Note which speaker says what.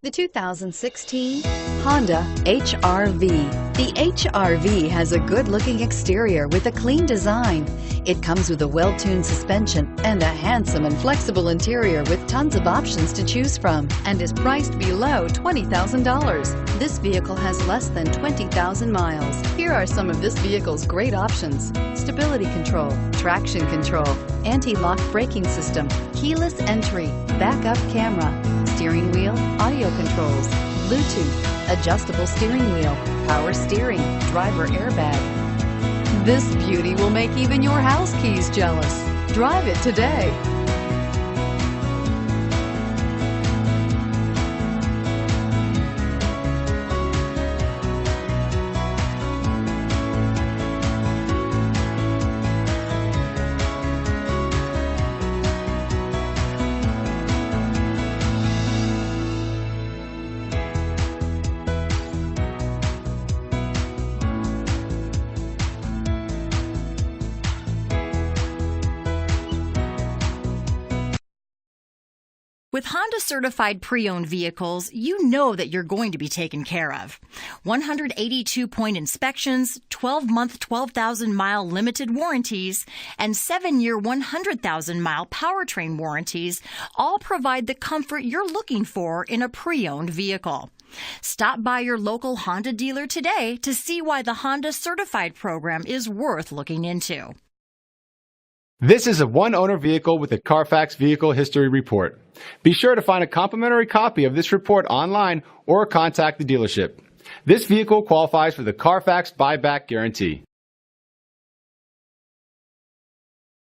Speaker 1: The 2016 Honda HR-V. The HR-V has a good-looking exterior with a clean design. It comes with a well-tuned suspension and a handsome and flexible interior with tons of options to choose from and is priced below $20,000. This vehicle has less than 20,000 miles. Here are some of this vehicle's great options: stability control, traction control, anti-lock braking system, keyless entry, backup camera, steering wheel audio controls, Bluetooth, adjustable steering wheel, power steering, driver airbag. This beauty will make even your house keys jealous. Drive it today.
Speaker 2: With Honda certified pre-owned vehicles, you know that you're going to be taken care of. 182-point inspections, 12-month 12,000-mile limited warranties, and 7-year 100,000-mile powertrain warranties all provide the comfort you're looking for in a pre-owned vehicle. Stop by your local Honda dealer today to see why the Honda certified program is worth looking into.
Speaker 3: This is a one-owner vehicle with a Carfax Vehicle History Report. Be sure to find a complimentary copy of this report online or contact the dealership. This vehicle qualifies for the Carfax Buyback Guarantee.